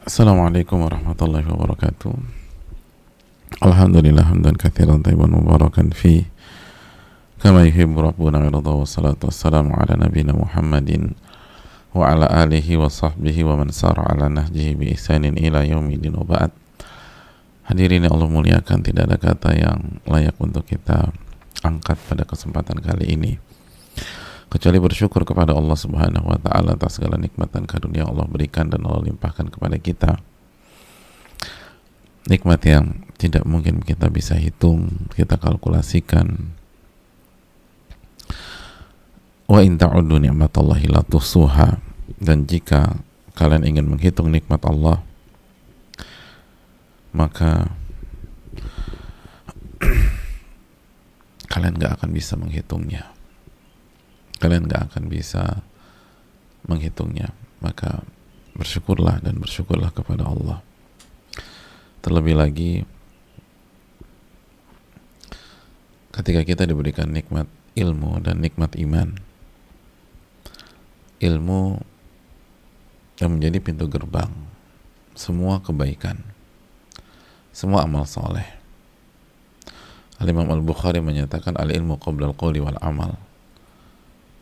Assalamualaikum warahmatullahi wabarakatuh. Alhamdulillah hamdan katsiran thayyiban mubarakan fi kama yuhibbu rabbuna wa yarda, wassalatu wassalamu ala nabiyyina Muhammadin wa ala alihi wa sahbihi wa man sara ala nahjihi bi ihsanin ila yaumidin wa ba'd. Hadirin yang Allah muliakan, tidak ada kata yang layak untuk kita angkat pada kesempatan kali ini kecuali bersyukur kepada Allah Subhanahu wa taala atas segala nikmat dan karunia yang Allah berikan dan Allah limpahkan kepada kita. Nikmat yang tidak mungkin kita bisa hitung, kita kalkulasikan. Wa in ta'uddu ni'matallahi la tuhsuha. Dan jika kalian ingin menghitung nikmat Allah, maka kalian gak akan bisa menghitungnya. Kalian gak akan bisa menghitungnya. Maka bersyukurlah dan bersyukurlah kepada Allah. Terlebih lagi ketika kita diberikan nikmat ilmu dan nikmat iman. Ilmu yang menjadi pintu gerbang semua kebaikan, semua amal soleh. Al-Imam Al-Bukhari menyatakan al-ilmu qabla al-qawli wal amal.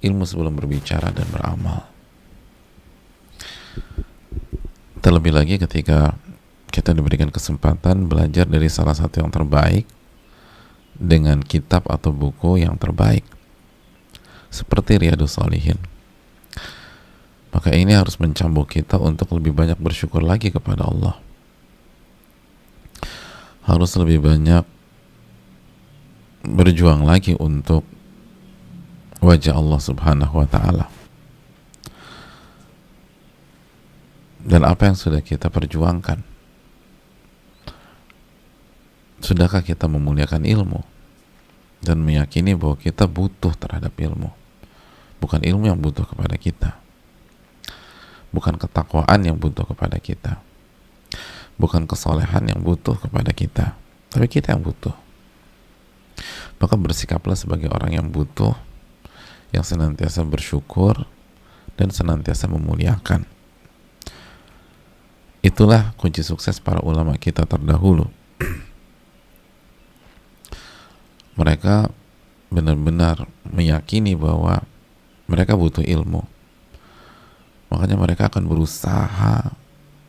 Ilmu sebelum berbicara dan beramal. Terlebih lagi ketika kita diberikan kesempatan belajar dari salah satu yang terbaik dengan kitab atau buku yang terbaik seperti Riyadhus Shalihin, maka ini harus mencambuk kita untuk lebih banyak bersyukur lagi kepada Allah. Harus lebih banyak berjuang lagi untuk wajah Allah Subhanahu wa ta'ala. Dan apa yang sudah kita perjuangkan? Sudahkah kita memuliakan ilmu dan meyakini bahwa kita butuh terhadap ilmu? Bukan ilmu yang butuh kepada kita, bukan ketakwaan yang butuh kepada kita, bukan kesolehan yang butuh kepada kita, tapi kita yang butuh. Maka bersikaplah sebagai orang yang butuh, yang senantiasa bersyukur dan senantiasa memuliakan. Itulah kunci sukses para ulama kita terdahulu. Mereka benar-benar meyakini bahwa mereka butuh ilmu. Makanya mereka akan berusaha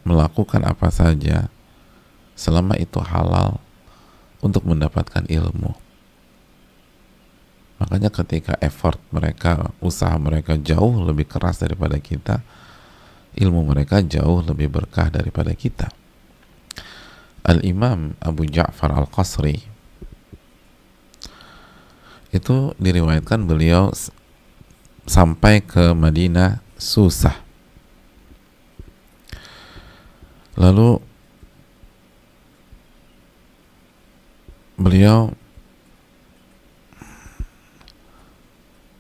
melakukan apa saja selama itu halal untuk mendapatkan ilmu. Makanya ketika effort mereka, usaha mereka jauh lebih keras daripada kita, ilmu mereka jauh lebih berkah daripada kita. Al-Imam Abu Ja'far Al-Qasri itu diriwayatkan beliau sampai ke Madinah susah. Lalu beliau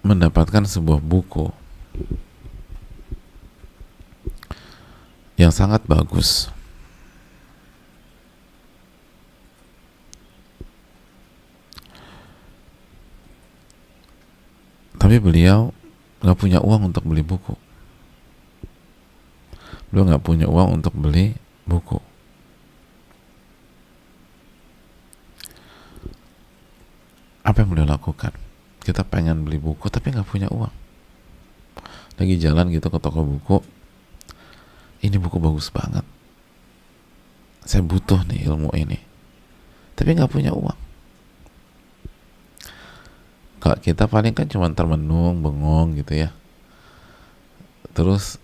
mendapatkan sebuah buku yang sangat bagus. Tapi beliau gak punya uang untuk beli buku. Beliau gak punya uang untuk beli buku. Apa yang beliau lakukan? Kita pengen beli buku tapi nggak punya uang. Lagi jalan gitu ke toko buku, ini buku bagus banget, saya butuh nih ilmu ini, tapi nggak punya uang. Kalau kita paling kan cuma termenung, bengong gitu ya. Terus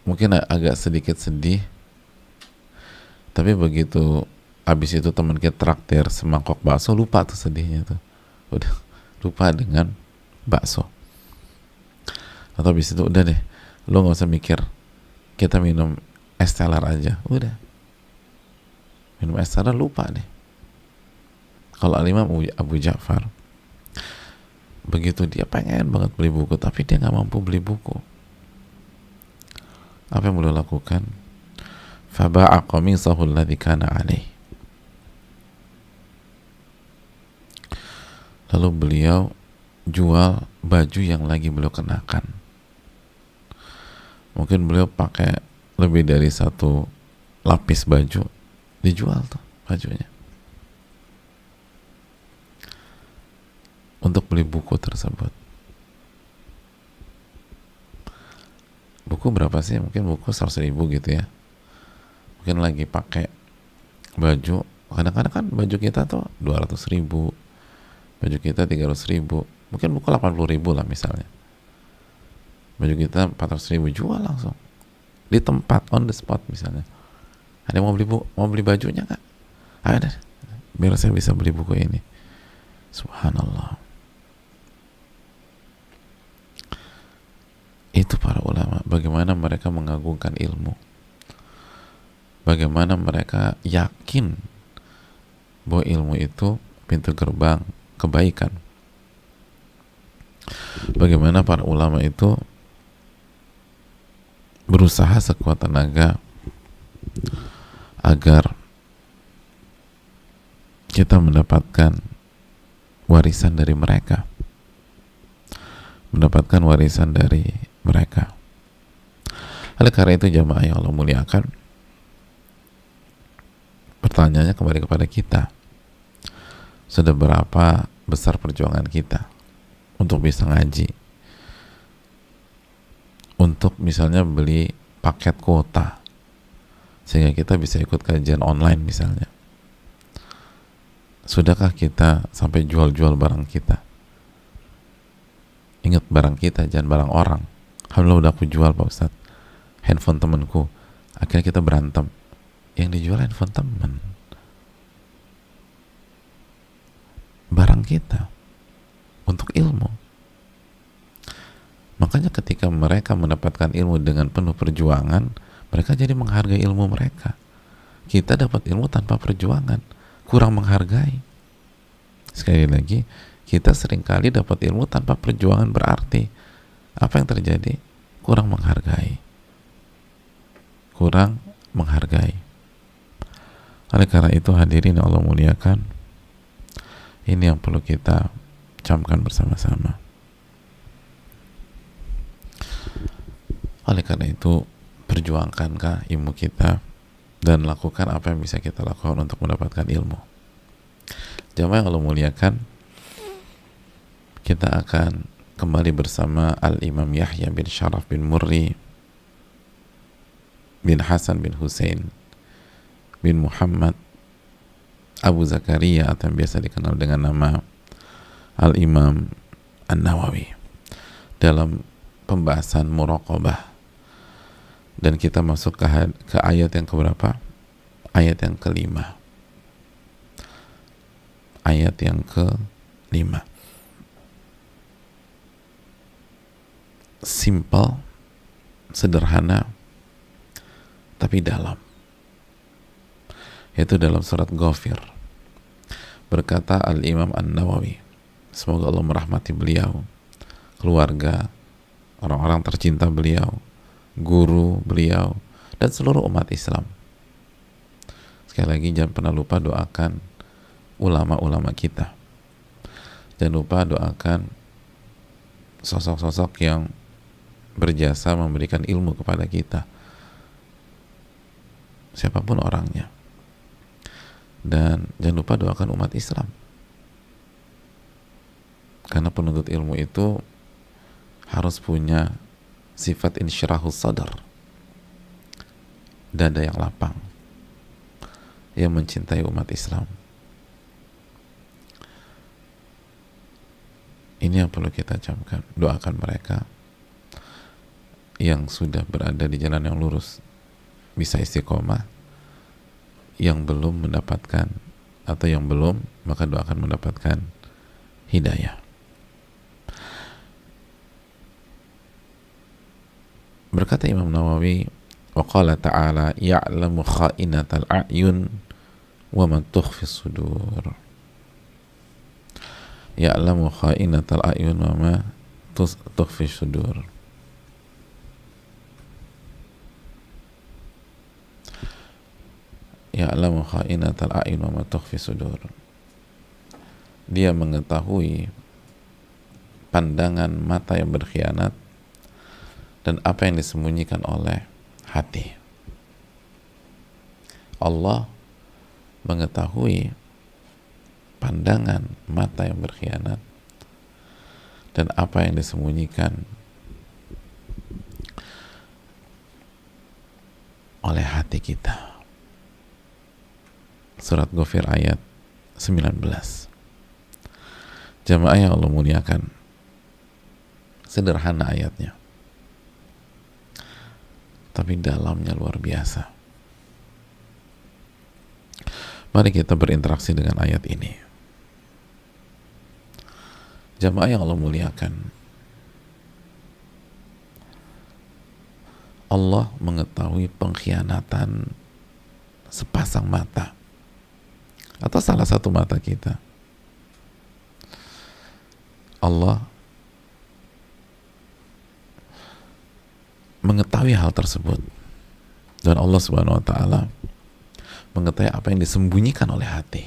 mungkin agak sedikit sedih, tapi begitu habis itu teman kita traktir semangkok bakso, lupa tuh sedihnya tuh. Udah lupa dengan bakso. Atau habis itu udah deh, lo gak usah mikir, kita minum es teler aja, udah minum es teler, lupa deh. Kalau Al-Imam Abu Ja'far begitu, dia pengen banget beli buku tapi dia gak mampu beli buku. Apa yang beliau lakukan? Faba'a qamisahu alladhi kana alaih. Lalu beliau jual baju yang lagi beliau kenakan. Mungkin beliau pakai lebih dari satu lapis baju, dijual tuh bajunya untuk beli buku tersebut. Buku berapa sih? Mungkin buku 100.000 gitu ya. Mungkin lagi pakai baju, kadang-kadang kan baju kita tuh 200.000, baju kita 300.000, mungkin buku 80.000 lah misalnya, baju kita 400.000, jual langsung di tempat, on the spot misalnya. Ada yang mau beli bajunya nggak? Ada, biar saya bisa beli buku ini. Subhanallah. Itu para ulama, bagaimana mereka mengagungkan ilmu, bagaimana mereka yakin bahwa ilmu itu pintu gerbang kebaikan, bagaimana para ulama itu berusaha sekuat tenaga agar kita mendapatkan warisan dari mereka, mendapatkan warisan dari mereka. Oleh karena itu jamaah yang Allah muliakan, pertanyaannya kembali kepada kita, sudah berapa besar perjuangan kita untuk bisa ngaji, untuk misalnya beli paket kuota sehingga kita bisa ikut kajian online misalnya. Sudahkah kita sampai jual-jual barang kita? Ingat, barang kita, jangan barang orang. Alhamdulillah udah aku jual Pak Ustadz, handphone temanku. Akhirnya kita berantem, yang dijual handphone teman, barang kita untuk ilmu. Makanya ketika mereka mendapatkan ilmu dengan penuh perjuangan, mereka jadi menghargai ilmu mereka. Kita dapat ilmu tanpa perjuangan, kurang menghargai. Sekali lagi, kita seringkali dapat ilmu tanpa perjuangan, berarti apa yang terjadi? Kurang menghargai. Kurang menghargai. Oleh karena itu hadirin yang Allah muliakan, ini yang perlu kita camkan bersama-sama. Oleh karena itu, perjuangkankah ilmu kita dan lakukan apa yang bisa kita lakukan untuk mendapatkan ilmu. Jamaah yang Allah muliakan, kita akan kembali bersama Al-Imam Yahya bin Sharaf bin Murri bin Hasan bin Hussein bin Muhammad Abu Zakaria, atau yang biasa dikenal dengan nama Al-Imam An-Nawawi, dalam pembahasan muraqabah. Dan kita masuk ke ayat yang keberapa? Ayat yang kelima. Ayat yang kelima. Simple, sederhana, tapi dalam. Yaitu dalam surat Ghafir. Berkata Al-Imam An-Nawawi, semoga Allah merahmati beliau, keluarga, orang-orang tercinta beliau, guru beliau, dan seluruh umat Islam. Sekali lagi, jangan pernah lupa doakan ulama-ulama kita. Jangan lupa doakan sosok-sosok yang berjasa memberikan ilmu kepada kita, siapapun orangnya. Dan jangan lupa doakan umat Islam, karena penuntut ilmu itu harus punya sifat insyirahus sadar, dada yang lapang, yang mencintai umat Islam. Ini yang perlu kita camkan. Doakan mereka yang sudah berada di jalan yang lurus, bisa istiqomah. Yang belum mendapatkan, atau yang belum, maka doakan mendapatkan hidayah. Berkata Imam Nawawi, wa qala ta'ala ya'lamu kha'inatal a'yun wa ma tukhfis sudur. Ya'lamu kha'inatal a'yun wa ma tukhfis sudur. Ya'lamu kha'inatal a'yun wa ma tukhfis sudur. Dia mengetahui pandangan mata yang berkhianat dan apa yang disembunyikan oleh hati. Allah mengetahui pandangan mata yang berkhianat dan apa yang disembunyikan oleh hati kita. Surat Ghafir ayat 19. Jamaah yang Allah muliakan, sederhana ayatnya, tapi dalamnya luar biasa. Mari kita berinteraksi dengan ayat ini. Jamaah yang Allah muliakan, Allah mengetahui pengkhianatan sepasang mata atau salah satu mata kita. Allah mengetahui hal tersebut, dan Allah Subhanahu wa taala mengetahui apa yang disembunyikan oleh hati.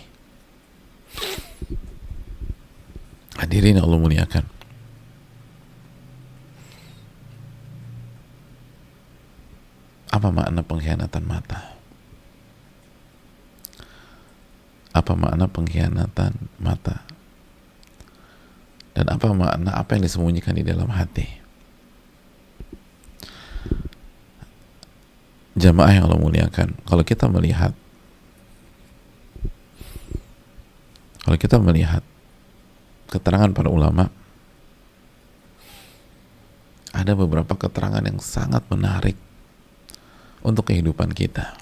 Hadirin Allah muliakan, apa makna pengkhianatan mata? Apa makna pengkhianatan mata? Dan apa makna apa yang disembunyikan di dalam hati? Jamaah yang Allah muliakan, kalau kita melihat keterangan para ulama, ada beberapa keterangan yang sangat menarik untuk kehidupan kita,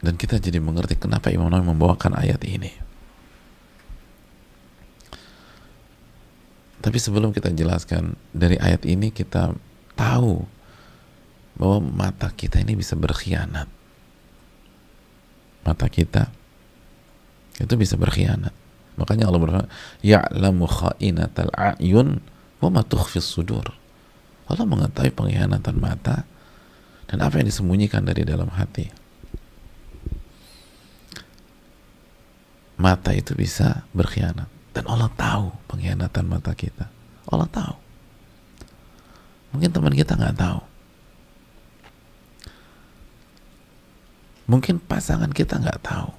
dan kita jadi mengerti kenapa Imam Nawawi membawakan ayat ini. Tapi sebelum kita jelaskan, dari ayat ini kita tahu bahwa mata kita ini bisa berkhianat. Mata kita itu bisa berkhianat. Makanya Allah berfirman, ya'lamu kha'inatal a'yun wa ma tukhfis sudur. Allah mengetahui pengkhianatan mata dan apa yang disembunyikan dari dalam hati. Mata itu bisa berkhianat, dan Allah tahu pengkhianatan mata kita. Allah tahu. Mungkin teman kita nggak tahu, mungkin pasangan kita nggak tahu,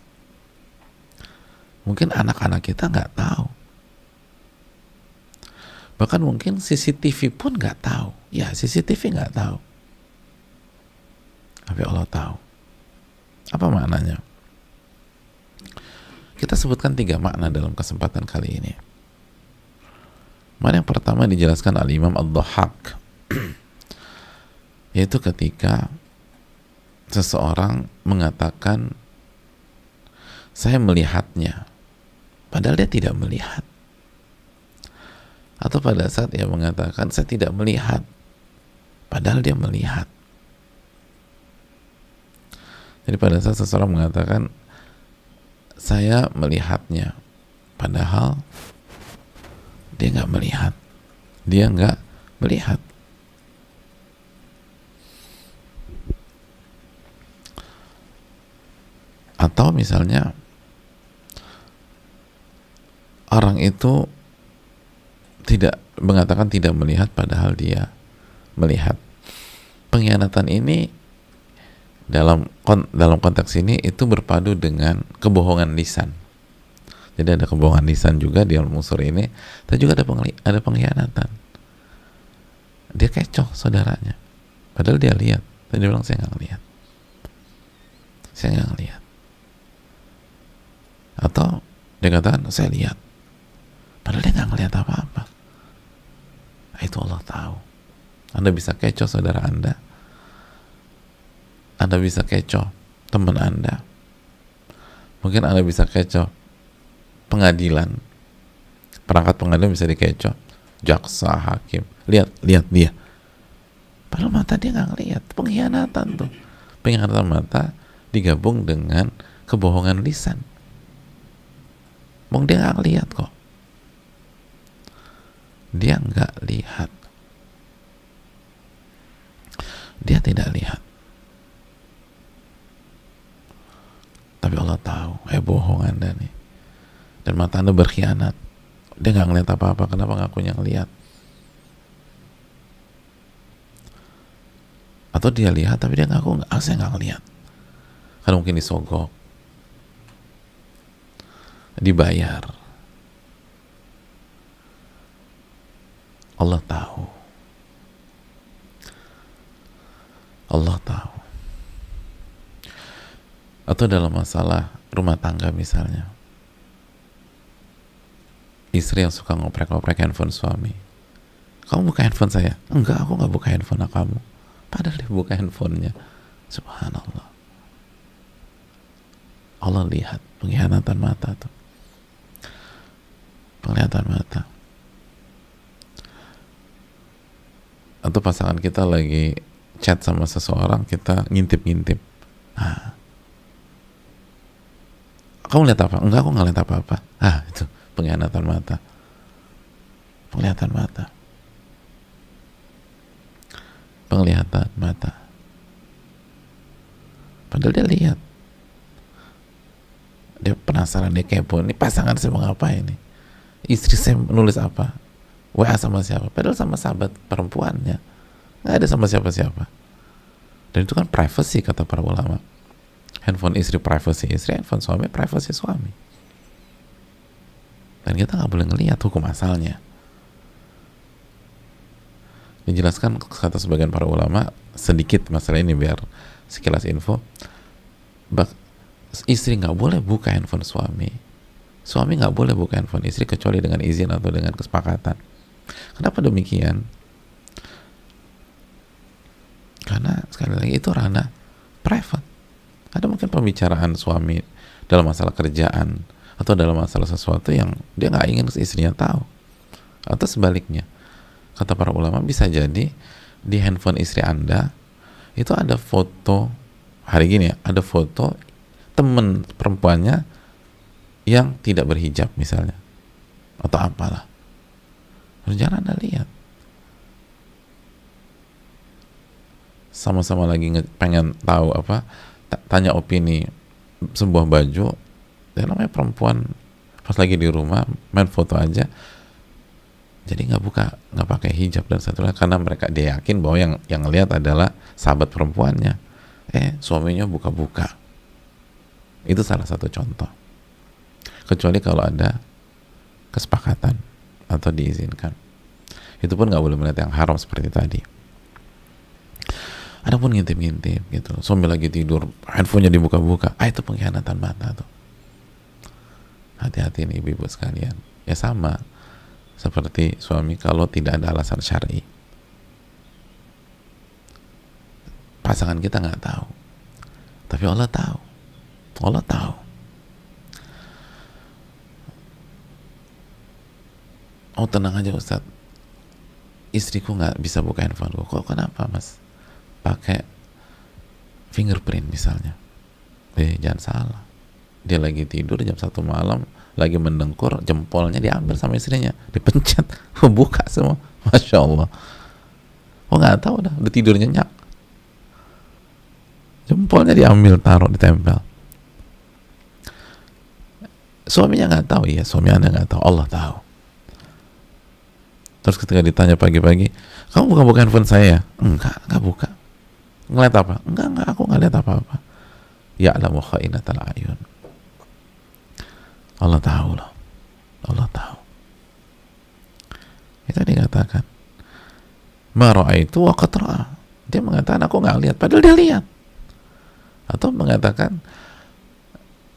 mungkin anak-anak kita nggak tahu, bahkan mungkin CCTV pun nggak tahu. Ya, CCTV nggak tahu, tapi Allah tahu. Apa maknanya? Kita sebutkan 3 makna dalam kesempatan kali ini. Makna yang pertama dijelaskan Al-Imam Ad-Dhahhak, yaitu ketika seseorang mengatakan saya melihatnya, padahal dia tidak melihat. Atau pada saat dia mengatakan saya tidak melihat, padahal dia melihat. Jadi pada saat seseorang mengatakan saya melihatnya, padahal dia nggak melihat, dia nggak melihat. Atau misalnya orang itu tidak mengatakan tidak melihat, padahal dia melihat. Pengkhianatan ini dalam konteks ini itu berpadu dengan kebohongan lisan. Jadi ada kebohongan lisan juga di dalam unsur ini, tapi juga ada pengkhianatan. Dia kecoh saudaranya, padahal dia lihat, tapi dia bilang saya nggak lihat, saya nggak lihat. Atau dia katakan saya lihat, padahal dia nggak ngelihat apa-apa. Nah, itu Allah tahu. Anda bisa kecoh saudara Anda bisa kecoh teman Anda, mungkin Anda bisa kecoh pengadilan, perangkat pengadilan bisa dikecoh, jaksa, hakim, lihat dia, padahal mata dia nggak ngelihat. Pengkhianatan tuh, pengkhianatan mata digabung dengan kebohongan lisan. Dia nggak lihat kok, dia nggak lihat, dia tidak lihat, tapi Allah tahu. Bohong Anda nih, dan mata Anda berkhianat. Dia nggak ngeliat apa-apa, kenapa ngakunya ngeliat? Atau dia lihat tapi dia ngaku saya nggak ngelihat. Karena mungkin disogok, dibayar. Allah tahu. Allah tahu. Atau dalam masalah rumah tangga misalnya, istri yang suka ngoprek-ngoprek handphone suami. Kamu buka handphone saya? Enggak, aku nggak buka handphone kamu. Padahal dia buka handphonenya. Subhanallah. Allah lihat pengkhianatan mata tuh. Penglihatan mata. Atau pasangan kita lagi chat sama seseorang, kita ngintip-ngintip. Nah, kamu lihat apa? Enggak, aku nggak lihat apa-apa. Itu pengkhianatan mata. Penglihatan mata. Penglihatan mata. Padahal dia lihat. Dia penasaran, dia kepo. Ini pasangan saya mau ngapain nih? Istri saya menulis apa? WA sama siapa? Padahal sama sahabat perempuannya. Nggak ada sama siapa-siapa. Dan itu kan privacy kata para ulama. Handphone istri privacy istri, handphone suami privacy suami. Dan kita nggak boleh ngelihat hukum asalnya. Dijelaskan kata sebagian para ulama sedikit masalah ini biar sekilas info. Istri nggak boleh buka handphone suami. Suami nggak boleh buka handphone istri kecuali dengan izin atau dengan kesepakatan. Kenapa demikian? Karena sekali lagi itu ranah private. Ada mungkin pembicaraan suami dalam masalah kerjaan atau dalam masalah sesuatu yang dia nggak ingin istrinya tahu. Atau sebaliknya, kata para ulama bisa jadi di handphone istri Anda itu ada foto hari gini ya, ada foto temen perempuannya yang tidak berhijab misalnya atau apalah. Terus jangan Anda lihat. Sama-sama lagi pengen tahu apa, tanya opini sebuah baju, dan namanya perempuan pas lagi di rumah main foto aja, jadi nggak pakai hijab dan satu lagi karena dia yakin bahwa yang ngelihat adalah sahabat perempuannya, suaminya buka-buka. Itu salah satu contoh. Kecuali kalau ada kesepakatan atau diizinkan, itu pun nggak boleh melihat yang haram seperti tadi. Ada pun ngintip-ngintip gitu, suami lagi tidur, handphonenya dibuka-buka, itu pengkhianatan mata tuh. Hati-hati nih ibu-ibu sekalian. Ya sama seperti suami kalau tidak ada alasan syar'i. Pasangan kita nggak tahu, tapi Allah tahu. Allah tahu. Oh tenang aja Ustadz, istriku nggak bisa buka handphoneku. Kok kenapa mas? Pakai fingerprint misalnya. Jangan salah. Dia lagi tidur jam 1 malam, lagi mendengkur, jempolnya diambil sama istrinya, dipencet, buka semua. Masya Allah. Oh nggak tahu udah tidur nyenyak. Jempolnya diambil, taruh, ditempel. Suaminya nggak tahu, ya suami Anda nggak tahu, Allah tahu. Terus ketika ditanya pagi-pagi, kamu buka-buka handphone saya? Enggak buka. Ngeliat apa? Enggak, aku nggak lihat apa-apa. Ya'lamu kha'inatal a'yun. Allah tahu loh. Allah tahu. Itu dikatakan. Ma ra'aitu wa qad ra'a. Dia mengatakan aku nggak lihat, padahal dia lihat. Atau mengatakan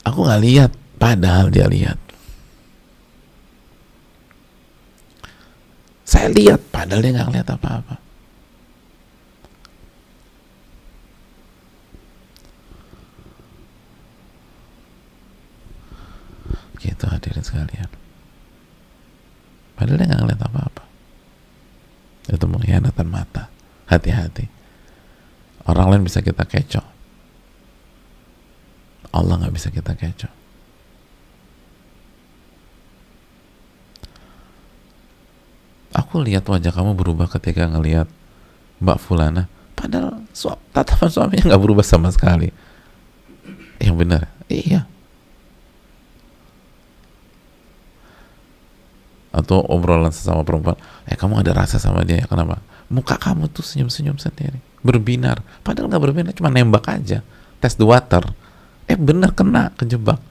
aku nggak lihat, padahal dia lihat. Saya lihat, padahal dia nggak lihat apa-apa. Gitu hadirin sekalian. Padahal dia nggak lihat apa-apa. Itu pengkhianatan mata. Hati-hati. Orang lain bisa kita kecoh, Allah nggak bisa kita kecoh. Aku lihat wajah kamu berubah ketika ngelihat Mbak Fulana, padahal tatapan suaminya nggak berubah sama sekali. Yang benar, iya. Atau obrolan sesama perempuan, kamu ada rasa sama dia, kenapa? Muka kamu tuh senyum-senyum sendiri. berbinar, padahal nggak berbinar, cuma nembak aja, test the water, bener kena, kejebak.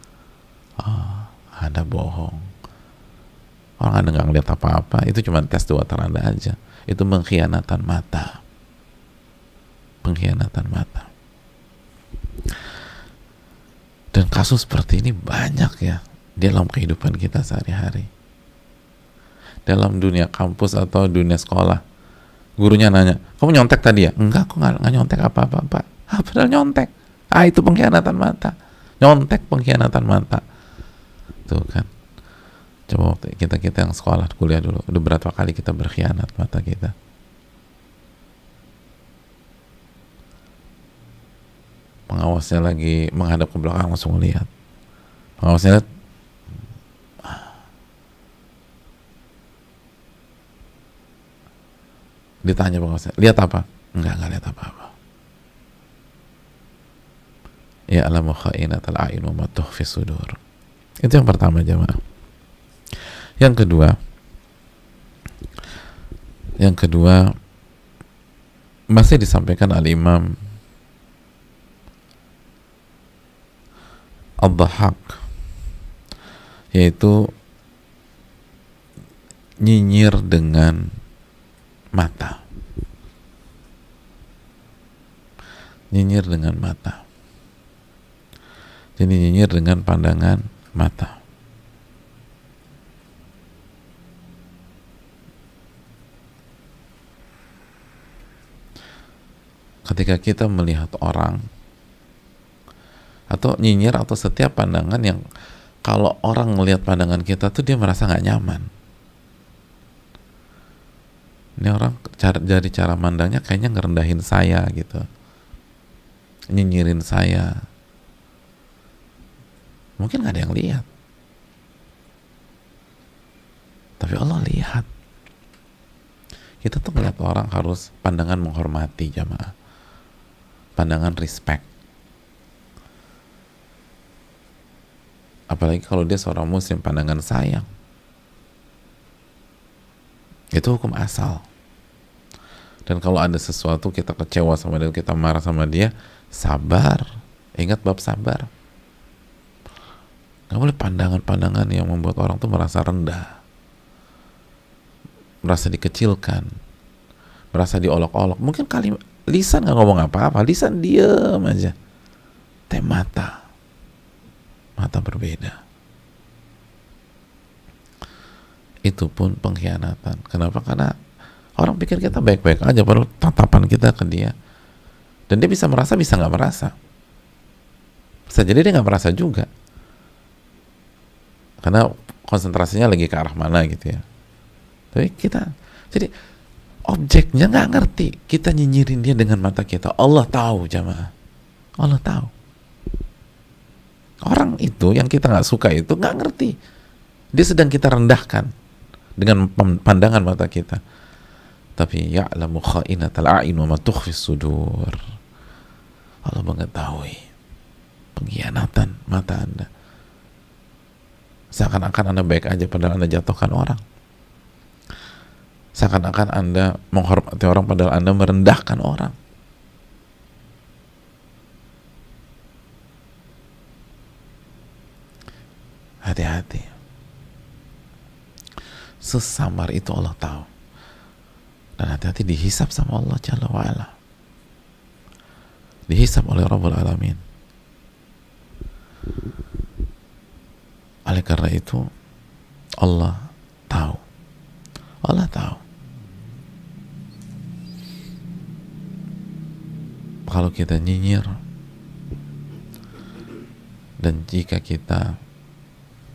Anda bohong, orang Anda nggak ngeliat apa-apa, itu cuma test the water Anda aja. Itu pengkhianatan mata, pengkhianatan mata. Dan kasus seperti ini banyak ya dalam kehidupan kita sehari-hari. Dalam dunia kampus atau dunia sekolah, gurunya nanya, kamu nyontek tadi ya? Enggak, aku nggak nyontek apa-apa, Pak. Padahal nyontek. Itu pengkhianatan mata. Nyontek pengkhianatan mata. Tuh kan. Coba kita yang sekolah, kuliah dulu, udah berapa kali kita berkhianat mata kita? Pengawasnya lagi menghadap ke belakang, langsung lihat. Pengawasnya lihat, ditanya pengawasnya, lihat apa? Enggak lihat apa-apa. Ya alamu kha'inatal a'yun wa ma tukhfi sudur. Itu yang pertama, jemaah. Yang kedua masih disampaikan al-Imam Ad-Dhahhak, yaitu nyinyir dengan mata. Nyinyir dengan mata. Jadi nyinyir dengan pandangan mata. Ketika kita melihat orang, atau nyinyir, atau setiap pandangan yang kalau orang melihat pandangan kita tuh dia merasa nggak nyaman. Ini orang dari cara mandangnya kayaknya ngerendahin saya gitu, nyinyirin saya. Mungkin nggak ada yang lihat, tapi Allah lihat. Kita tuh melihat orang harus pandangan menghormati, jamaah, pandangan respect. Apalagi kalau dia seorang muslim, pandangan sayang. Itu hukum asal. Dan kalau ada sesuatu kita kecewa sama dia, kita marah sama dia, sabar. Ingat bab sabar. Gak boleh pandangan-pandangan yang membuat orang tuh merasa rendah, merasa dikecilkan, merasa diolok-olok. Mungkin lisan gak ngomong apa-apa, lisan diem aja. Mata berbeda. Itu pun pengkhianatan. Kenapa? Karena orang pikir kita baik-baik aja, padahal tatapan kita ke dia, dan dia bisa merasa, bisa nggak merasa. Bisa jadi dia nggak merasa juga, karena konsentrasinya lagi ke arah mana gitu ya. Tapi kita, jadi objeknya nggak ngerti, kita nyinyirin dia dengan mata kita. Allah tahu, jamaah. Allah tahu. Orang itu yang kita nggak suka itu nggak ngerti, dia sedang kita rendahkan dengan pandangan mata kita. Tapi ya'lamu kha'inatal a'yun wa ma tukhfi sudur. Allah mengetahui pengkhianatan mata Anda. Seakan-akan Anda baik aja, padahal Anda jatuhkan orang. Seakan-akan Anda menghormati orang, padahal Anda merendahkan orang. Hati-hati. Sesamar itu Allah tahu. Dan hati-hati dihisab sama Allah Jalla wa'ala. Dihisab oleh Rabbul Alamin. Oleh karena itu Allah tahu. Allah tahu. Kalau kita nyinyir, dan jika kita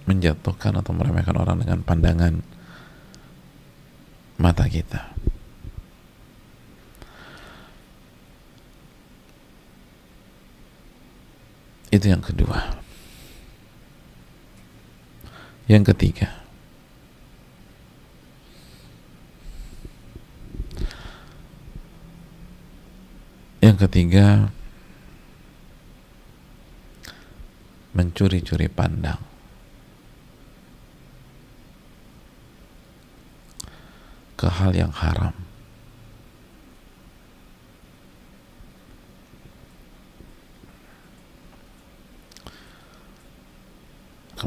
menjatuhkan atau meremehkan orang dengan pandangan mata kita. Itu yang kedua. Yang ketiga, mencuri-curi pandang. Ke hal yang haram.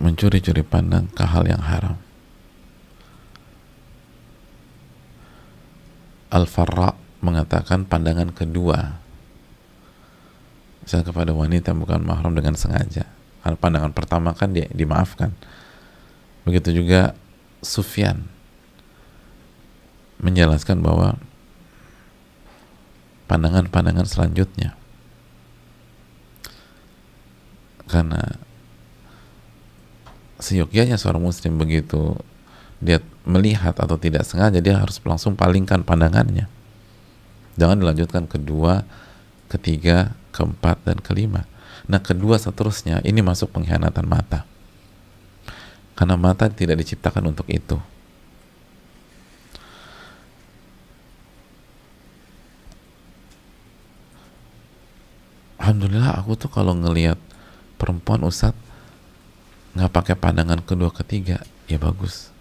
mencuri-curi pandang ke hal yang haram. Al-Farra mengatakan pandangan kedua, misalnya kepada wanita yang bukan mahram dengan sengaja, karena pandangan pertama kan dia dimaafkan. Begitu juga Sufyan menjelaskan bahwa pandangan-pandangan selanjutnya, karena seyogyanya seorang muslim begitu dia melihat atau tidak sengaja, dia harus langsung palingkan pandangannya, jangan dilanjutkan kedua, ketiga, keempat, dan kelima. Nah, kedua seterusnya ini masuk pengkhianatan mata, karena mata tidak diciptakan untuk itu. Alhamdulillah aku tuh kalau ngelihat perempuan Ustadz nggak pakai pandangan kedua ketiga, ya bagus.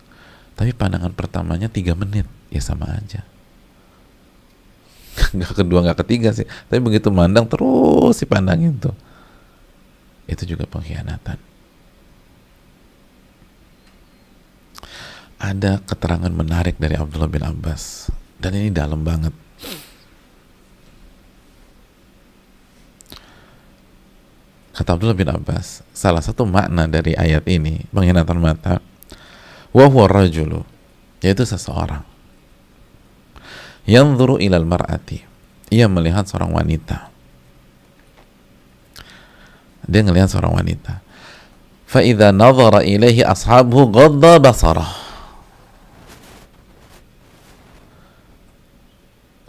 Tapi pandangan pertamanya 3 menit, ya sama aja. Nggak kedua nggak ketiga sih, tapi begitu mandang terus si pandangin tuh, itu juga pengkhianatan. Ada keterangan menarik dari Abdullah bin Abbas, dan ini dalam banget. Kata Abdullah bin Abbas, salah satu makna dari ayat ini, pengkhianatan mata, wa huwa rajulu, yaitu seseorang yanzuru ilal mar'ati, ia melihat seorang wanita, dia ngelihat seorang wanita, fa idza nadhara ilaihi ashabuhu ghadda basarah,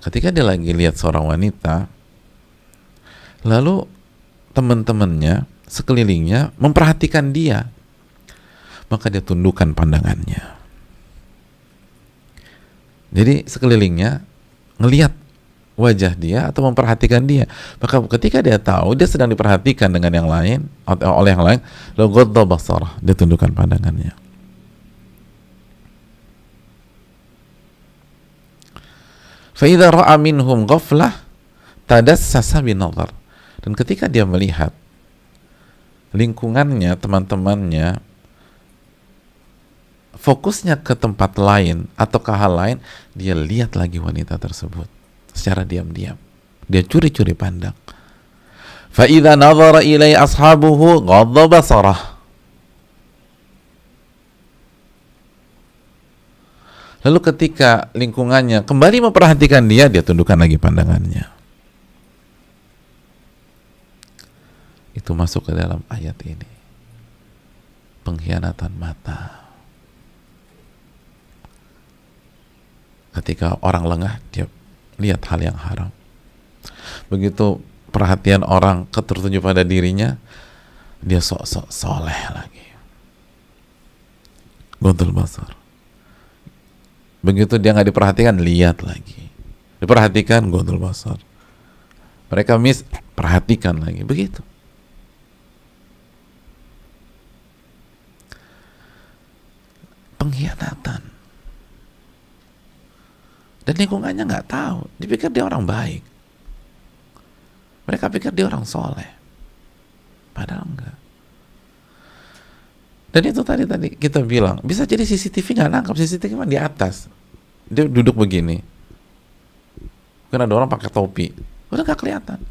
ketika dia lagi lihat seorang wanita, lalu teman-temannya sekelilingnya memperhatikan dia, maka dia tundukkan pandangannya. Jadi sekelilingnya ngelihat wajah dia atau memperhatikan dia, maka ketika dia tahu dia sedang diperhatikan dengan yang lain atau oleh yang lain, lalu ghadda basarah, dia tundukkan pandangannya. Fa idza ra'a minhum ghaflah tadassasa binadhar, dan ketika dia melihat lingkungannya, teman-temannya fokusnya ke tempat lain atau ke hal lain, dia lihat lagi wanita tersebut secara diam-diam, dia curi-curi pandang. Fa idza nadhara ilai ashabuhu ghadda basarah, lalu ketika lingkungannya kembali memperhatikan dia, dia tundukkan lagi pandangannya. Itu masuk ke dalam ayat ini, pengkhianatan mata. Ketika orang lengah, dia lihat hal yang haram. Begitu perhatian orang tertuju pada dirinya, dia sok-sok soleh lagi, ghadul basar. Begitu dia nggak diperhatikan, lihat lagi. Diperhatikan, ghadul basar. Mereka perhatikan lagi, begitu. Pengkhianatan. Dan lingkungannya nggak tahu, dipikir dia orang baik, mereka pikir dia orang soleh, padahal enggak. Dan itu tadi kita bilang, bisa jadi CCTV nggak nangkap, CCTV kan di atas, dia duduk begini, mungkin ada orang pakai topi, udah nggak kelihatan.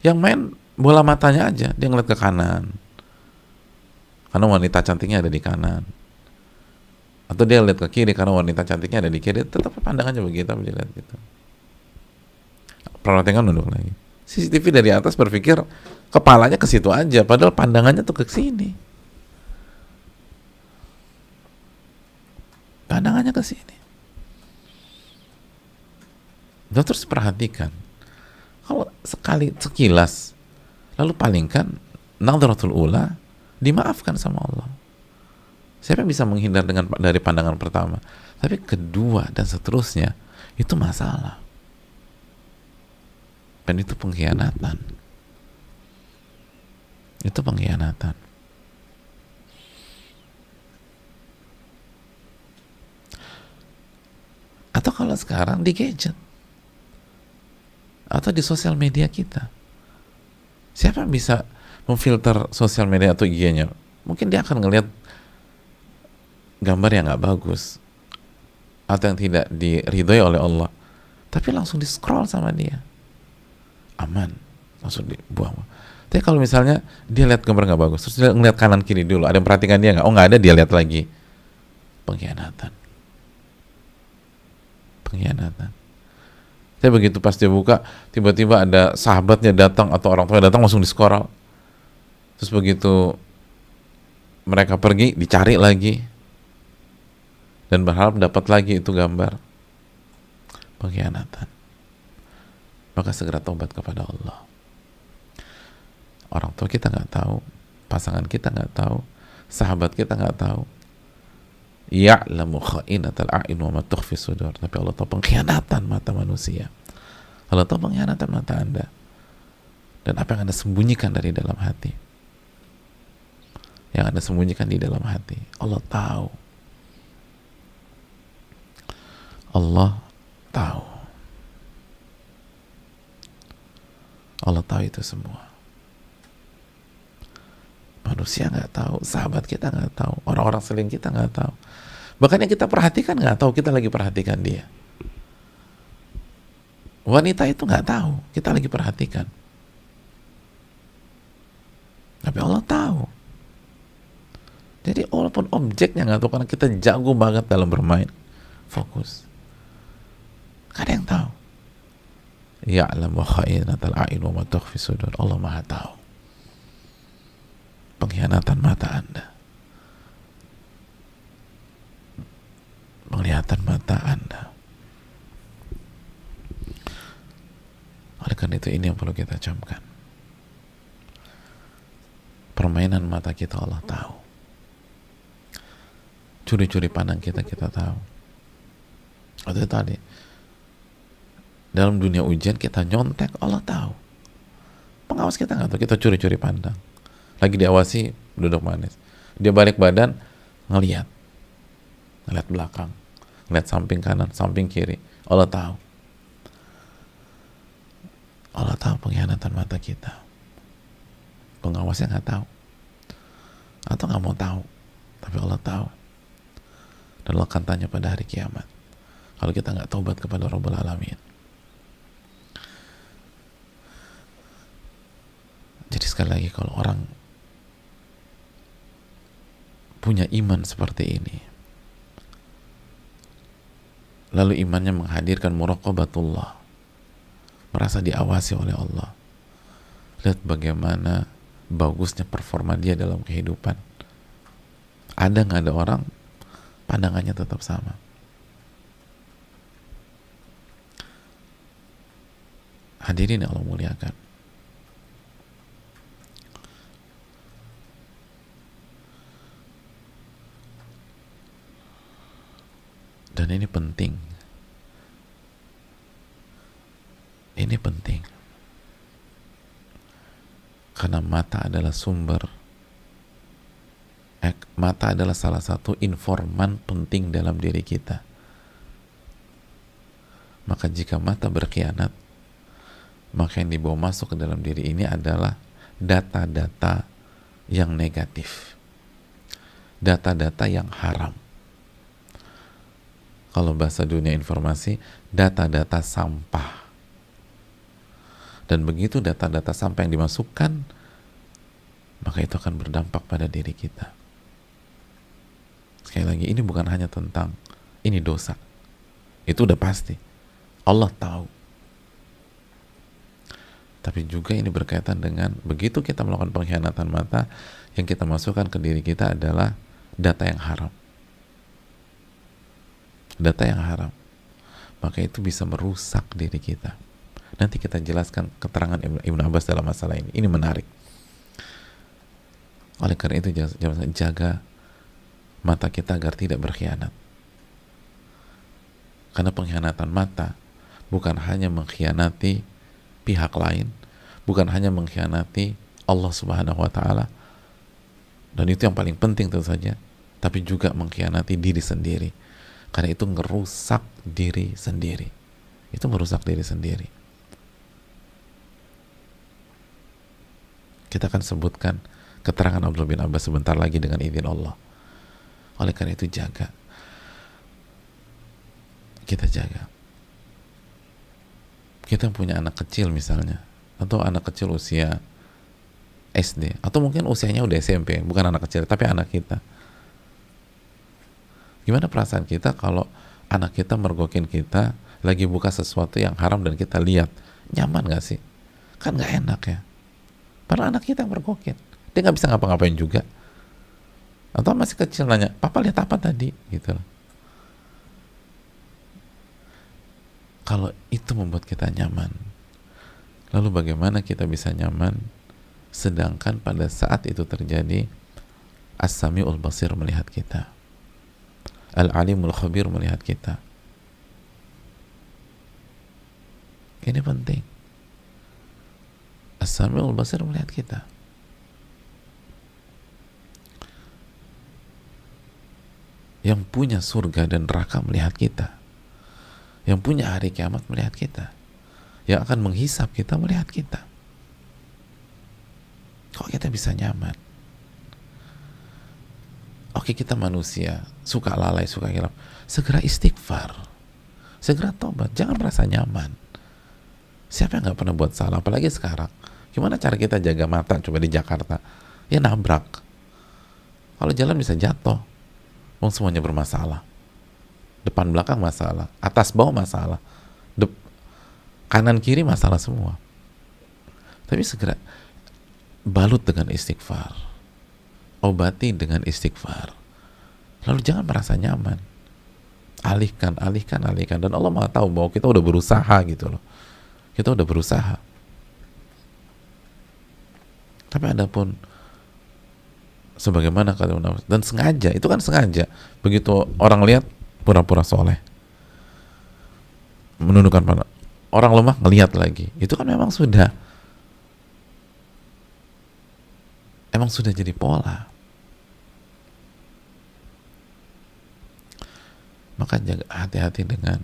Yang main bola matanya aja, dia ngeliat ke kanan, karena wanita cantiknya ada di kanan. Atau dia lihat ke kiri karena wanita cantiknya ada di kiri, tetap pandangannya begitu, dia lihat gitu. Perhatikan nunduk lagi. CCTV dari atas berpikir kepalanya ke situ aja, padahal pandangannya tuh ke sini. Pandangannya ke sini. Dan terus perhatikan. Kalau sekilas, lalu palingkan, nadhratul ula, dimaafkan sama Allah. Siapa yang bisa menghindar dari pandangan pertama? Tapi kedua dan seterusnya, itu masalah. Dan itu pengkhianatan. Itu pengkhianatan. Atau kalau sekarang di gadget, atau di sosial media kita, siapa yang bisa memfilter sosial media atau IG-nya? mungkin dia akan ngelihat gambar yang nggak bagus atau yang tidak diridhoi oleh Allah, tapi langsung di scroll sama dia, aman, langsung dibuang. Tapi kalau misalnya dia lihat gambar nggak bagus, terus dia ngeliat kanan kiri dulu, ada yang perhatikan dia nggak? Oh nggak ada, dia lihat lagi. Pengkhianatan. Tapi begitu pas dia buka, tiba-tiba ada sahabatnya datang atau orang tua datang, langsung di scroll. Terus begitu mereka pergi, dicari lagi dan berharap dapat lagi itu gambar. Pengkhianatan. Maka segera tobat kepada Allah. Orang tua kita nggak tahu, pasangan kita nggak tahu, sahabat kita nggak tahu. Ya'lamu kha'inatal a'yun wa ma tukhfi sudur. Tapi Allah tahu pengkhianatan mata manusia. Allah tahu pengkhianatan mata Anda dan apa yang Anda sembunyikan dari dalam hati. Yang Anda sembunyikan di dalam hati, Allah tahu. Allah tahu. Allah tahu itu semua. Manusia nggak tahu, sahabat kita nggak tahu, orang-orang selain kita nggak tahu. Bahkan yang kita perhatikan nggak tahu kita lagi perhatikan dia. Wanita itu nggak tahu kita lagi perhatikan. Tapi Allah tahu. Jadi walaupun objeknya nggak tahu, karena kita jago banget dalam bermain, fokus. Gak ada yang tahu. Ya'lamu kha'inatal a'yun wa ma tukhfi sudur. Allah Maha tahu pengkhianatan mata Anda, penglihatan mata Anda. Oleh karena itu, ini yang perlu kita camkan. Permainan mata kita Allah tahu. Curi-curi pandang kita tahu. Itu tadi, dalam dunia ujian kita nyontek, Allah tahu. Pengawas kita nggak tahu, kita curi-curi pandang. Lagi diawasi, duduk manis. Dia balik badan, ngelihat belakang, ngelihat samping kanan, samping kiri. Allah tahu. Allah tahu pengkhianatan mata kita. Pengawasnya nggak tahu, atau nggak mau tahu, tapi Allah tahu. Dan Allah akan tanya pada hari kiamat kalau kita nggak taubat kepada Rabbul Alamin. Jadi sekali lagi, kalau orang punya iman seperti ini, lalu imannya menghadirkan muraqabatullah, merasa diawasi oleh Allah, lihat bagaimana bagusnya performa dia dalam kehidupan. Ada nggak ada orang pandangannya tetap sama. Hadirin yang Allah muliakan, dan ini penting. Ini penting karena mata adalah mata adalah salah satu informan penting dalam diri kita. Maka jika mata berkhianat, maka yang dibawa masuk ke dalam diri ini adalah data-data yang negatif, data-data yang haram. Kalau bahasa dunia informasi, data-data sampah. Dan begitu data-data sampah yang dimasukkan, maka itu akan berdampak pada diri kita. Sekali lagi, ini bukan hanya tentang ini dosa. Itu udah pasti. Allah tahu. Tapi juga ini berkaitan dengan begitu kita melakukan pengkhianatan mata, yang kita masukkan ke diri kita adalah data yang haram. Data yang haram, maka itu bisa merusak diri kita. Nanti kita jelaskan keterangan Ibnu Abbas dalam masalah ini. Ini menarik. Oleh karena itu, jaga mata kita agar tidak berkhianat. Karena pengkhianatan mata bukan hanya mengkhianati pihak lain, bukan hanya mengkhianati Allah Subhanahu wa Ta'ala, dan itu yang paling penting tentu saja, tapi juga mengkhianati diri sendiri. Karena itu ngerusak diri sendiri. Itu merusak diri sendiri. Kita akan sebutkan keterangan Abdullah bin Abbas sebentar lagi dengan izin Allah. Oleh karena itu jaga, kita jaga. Kita punya anak kecil misalnya, atau anak kecil usia SD, atau mungkin usianya udah SMP, bukan anak kecil tapi anak kita. Gimana perasaan kita kalau anak kita mergokin kita lagi buka sesuatu yang haram dan kita lihat? Nyaman gak sih? Kan gak enak ya. Padahal anak kita yang mergokin, dia gak bisa ngapa-ngapain juga. Atau masih kecil nanya, papa lihat apa tadi? Gitu loh. Kalau itu membuat kita nyaman, lalu bagaimana kita bisa nyaman sedangkan pada saat itu terjadi As-Sami'ul Basir melihat kita, Al-Alimul Khabir melihat kita. Ini penting. As-Sami'ul Basir melihat kita. Yang punya surga dan neraka melihat kita. Yang punya hari kiamat melihat kita. Yang akan menghisap kita melihat kita. Kok kita bisa nyaman? Oke, kita manusia, suka lalai, suka hilaf. Segera istighfar, segera tobat, jangan merasa nyaman. Siapa yang gak pernah buat salah? Apalagi sekarang. Gimana cara kita jaga mata coba di Jakarta? Ya nabrak. Kalau jalan bisa jatuh. Wong semuanya bermasalah. Depan belakang masalah, atas bawah masalah, kanan kiri masalah semua. Tapi segera balut dengan istighfar, obati dengan istighfar. Lalu jangan merasa nyaman. Alihkan. Dan Allah Maha tahu bahwa kita udah berusaha gitu loh. Kita udah berusaha. Tapi adapun sebagaimana kata Nabi, dan sengaja, itu kan sengaja. Begitu orang lihat pura-pura soleh, menundukkan pandang, orang lemah ngelihat lagi, itu kan memang sudah jadi pola. Maka jaga, hati-hati dengan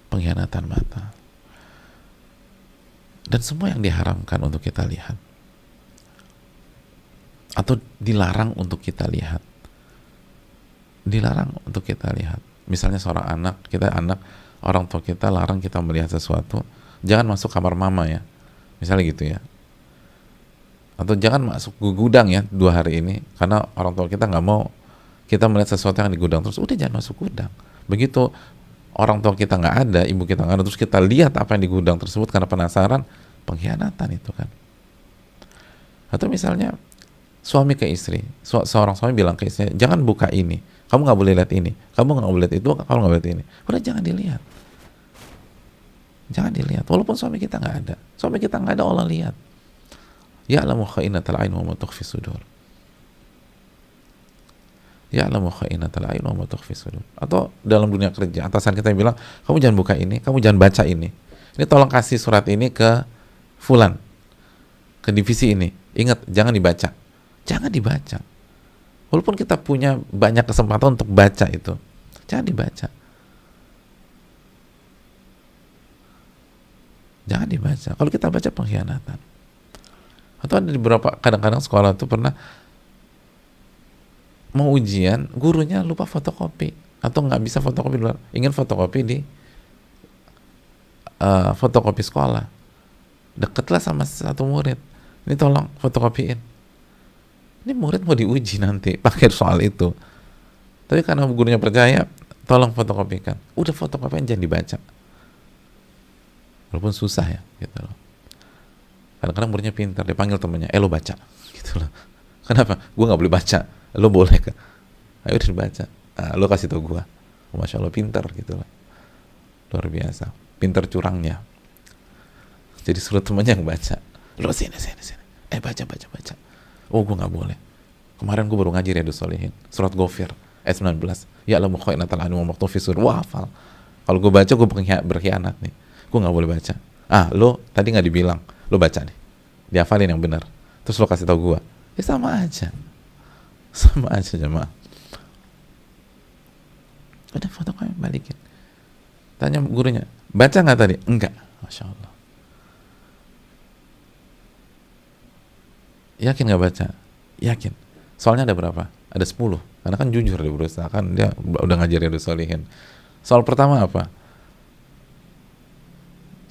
pengkhianatan mata dan semua yang diharamkan untuk kita lihat atau dilarang untuk kita lihat. Dilarang untuk kita lihat. Misalnya seorang anak, orang tua kita larang kita melihat sesuatu, jangan masuk kamar mama ya, misalnya gitu ya. Atau jangan masuk gudang ya 2 hari ini, karena orang tua kita nggak mau kita melihat sesuatu yang di gudang terus. Udah, jangan masuk gudang. Begitu orang tua kita nggak ada, ibu kita nggak ada, terus kita lihat apa yang di gudang tersebut karena penasaran, pengkhianatan itu kan. Atau misalnya suami ke istri, seorang suami bilang ke istrinya, jangan buka ini, kamu nggak boleh lihat ini, kamu nggak boleh lihat itu, kamu nggak boleh lihat ini. Udah, jangan dilihat. Jangan dilihat. Walaupun suami kita nggak ada, Allah lihat. Ya'lamu kha'inatal a'yun wa ma tukhfi sudur. Ya'lamu kha'inatal a'yun wa ma tukhfi sudur. Atau dalam dunia kerja, atasan kita yang bilang, kamu jangan buka ini, kamu jangan baca ini. Ini tolong kasih surat ini ke fulan, ke divisi ini. Ingat, jangan dibaca. Jangan dibaca. Walaupun kita punya banyak kesempatan untuk baca itu, jangan dibaca. Jangan dibaca. Kalau kita baca, pengkhianatan. Atau ada di beberapa, kadang-kadang sekolah itu pernah mau ujian, gurunya lupa fotokopi atau nggak bisa fotokopi di luar, ingin fotokopi di fotokopi sekolah. Dekatlah sama satu murid, ini tolong fotokopiin. Ini murid mau diuji nanti pakai soal itu, tapi karena gurunya percaya, tolong fotokopikan. Udah, fotokopian, jangan dibaca. Walaupun susah ya, gitu loh. Kadang-kadang muridnya pintar, dia panggil temannya, lo baca, gitu loh. Kenapa? Gue nggak boleh baca, lo boleh kan? Ayo udah dibaca, lo kasih tau gue. Masya Allah, pintar gitu loh, luar biasa, pintar curangnya. Jadi suruh temannya yang baca, lo sini, baca. Oh, gue nggak boleh. Kemarin gue baru ngaji Riyadhus Shalihin, surat Ghafir ayat 19. Ya'lamu kha'inatal a'yun wa ma tukhfi sudur. Wah, hafal. Kalau gue baca, gue berkhianat nih. Gue nggak boleh baca. Lo tadi nggak dibilang, lo baca nih, dihafalin yang benar. Terus lo kasih tau gue. Ya sama aja jemaah. Udah, fotokopi, balikin. Tanya gurunya, baca nggak tadi? Enggak. Masya Allah. Yakin nggak baca? Yakin. Soalnya ada berapa? Ada 10. Karena kan jujur dia berusaha, kan dia udah ngajarin Riyadhus Shalihin. Soal pertama apa?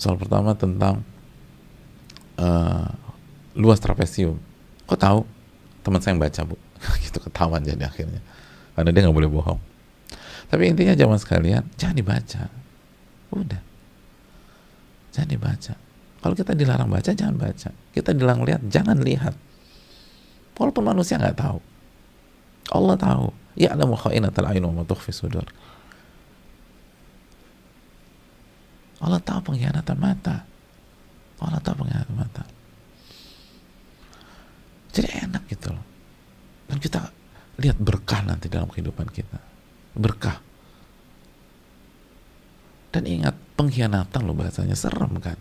Soal pertama tentang uh, luas trapesium. Kok tahu? Teman saya yang baca, Bu. Gitu, ketahuan jadi akhirnya. Karena dia nggak boleh bohong. Tapi intinya jamaah sekalian, jangan dibaca. Udah. Jangan dibaca. Kalau kita dilarang baca, jangan baca. Kita dilarang lihat, jangan lihat. Walaupun manusia nggak tahu. Allah tahu. Ya'lamu kha'inatal a'yun wa ma tukhfi sudur. Allah tahu pengkhianatan mata. Allah tahu pengkhianatan mata. Jadi enak gitu loh. Dan kita lihat berkah nanti dalam kehidupan kita. Berkah. Dan ingat, pengkhianatan loh bahasanya, serem kan.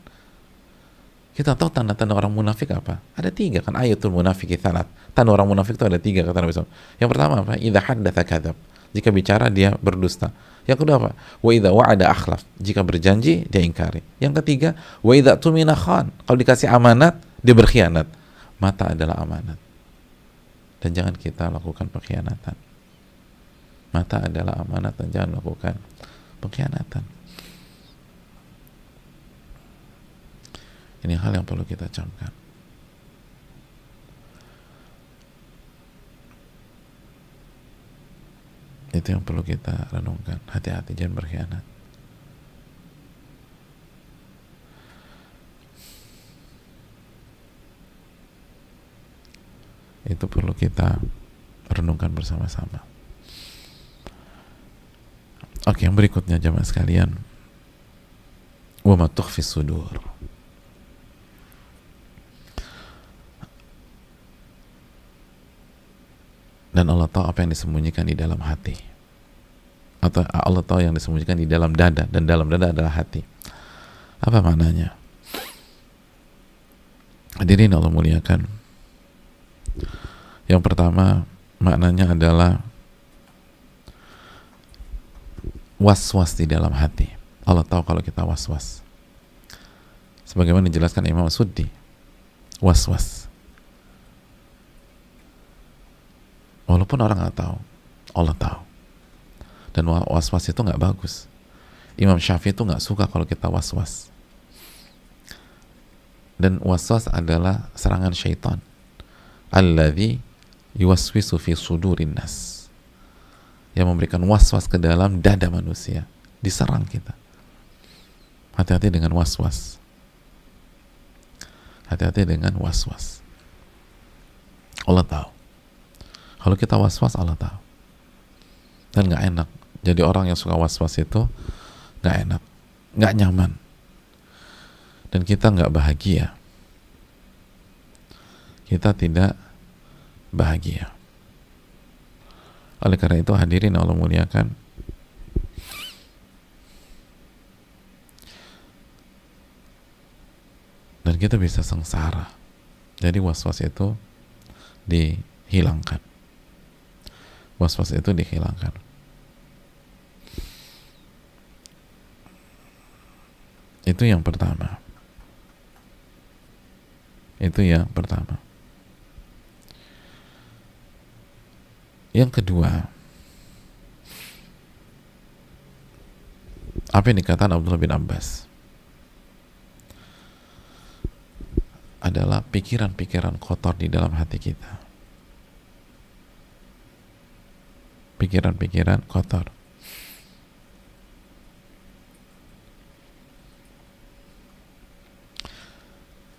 Kita tahu tanda-tanda orang munafik apa? Ada 3 kan, ayatul munafiki tsalat. Tanda orang munafik itu ada 3 kata Nabi SAW. Yang pertama apa? Idza haddatsa kadzab. Jika bicara dia berdusta. Yang kedua apa? Wa idza wa'ada akhlaf. Jika berjanji dia ingkari. Yang ketiga, wa idza tumina khan. Kalau dikasih amanat dia berkhianat. Mata adalah amanat. Dan jangan kita lakukan pengkhianatan. Mata adalah amanat dan jangan lakukan pengkhianatan. Ini hal yang perlu kita camkan. Itu yang perlu kita renungkan. Hati-hati, jangan berkhianat. Itu perlu kita renungkan bersama-sama. Oke, yang berikutnya jamaah sekalian. Wa ma tukhfi sudur. Dan Allah tahu apa yang disembunyikan di dalam hati. Atau Allah tahu yang disembunyikan di dalam dada. Dan dalam dada adalah hati. Apa maknanya? Hadirin Allah muliakan. Yang pertama, maknanya adalah was-was di dalam hati. Allah tahu kalau kita was-was. Sebagaimana dijelaskan Imam Suddi. Was-was. Walaupun orang nggak tahu, Allah tahu. Dan was-was itu nggak bagus. Imam Syafi'i itu nggak suka kalau kita was-was. Dan was-was adalah serangan syaitan. Alladzi yuwaswisu fi sudurin nas. Yang memberikan was-was ke dalam dada manusia. Diserang kita. Hati-hati dengan was-was. Hati-hati dengan was-was. Allah tahu. Kalau kita was-was, Allah tahu. Dan gak enak. Jadi orang yang suka was-was itu gak enak, gak nyaman. Dan kita gak bahagia. Kita tidak bahagia. Oleh karena itu hadirin Allah muliakan, dan kita bisa sengsara. Jadi was-was itu dihilangkan. Was-was itu dihilangkan. Itu yang pertama. Itu yang pertama. Yang kedua, apa yang dikatakan Abdullah bin Abbas adalah pikiran-pikiran kotor di dalam hati kita. Pikiran-pikiran kotor.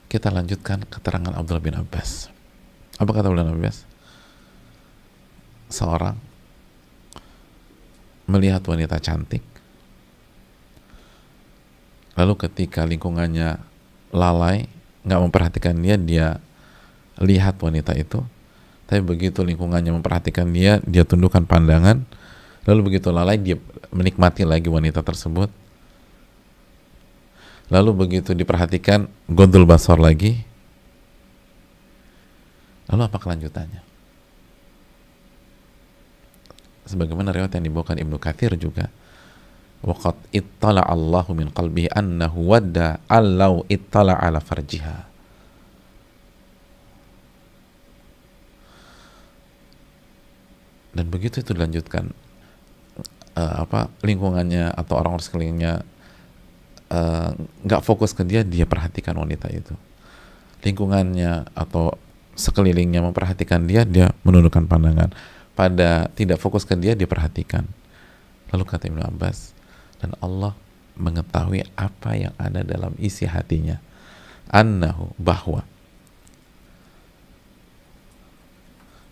Kita lanjutkan keterangan Abdullah bin Abbas. Apa kata Abdullah bin Abbas? Seorang melihat wanita cantik, lalu ketika lingkungannya lalai, nggak memperhatikan dia lihat wanita itu. Tapi begitu lingkungannya memperhatikan dia tundukkan pandangan. Lalu begitu lalai, dia menikmati lagi wanita tersebut. Lalu begitu diperhatikan, gondol basar lagi. Lalu apa kelanjutannya? Sebagaimana riwayat yang dibawakan Ibnu Katsir juga. Waqad ittala Allahu min qalbihi annahu wadda allau ittala ala farjiha. Dan begitu itu dilanjutkan, lingkungannya atau orang-orang sekelilingnya nggak fokus ke dia, dia perhatikan wanita itu. Lingkungannya atau sekelilingnya memperhatikan dia, dia menundukkan pandangan. Pada tidak fokus ke dia, dia perhatikan. Lalu kata Ibnu Abbas, dan Allah mengetahui apa yang ada dalam isi hatinya, annahu, bahwa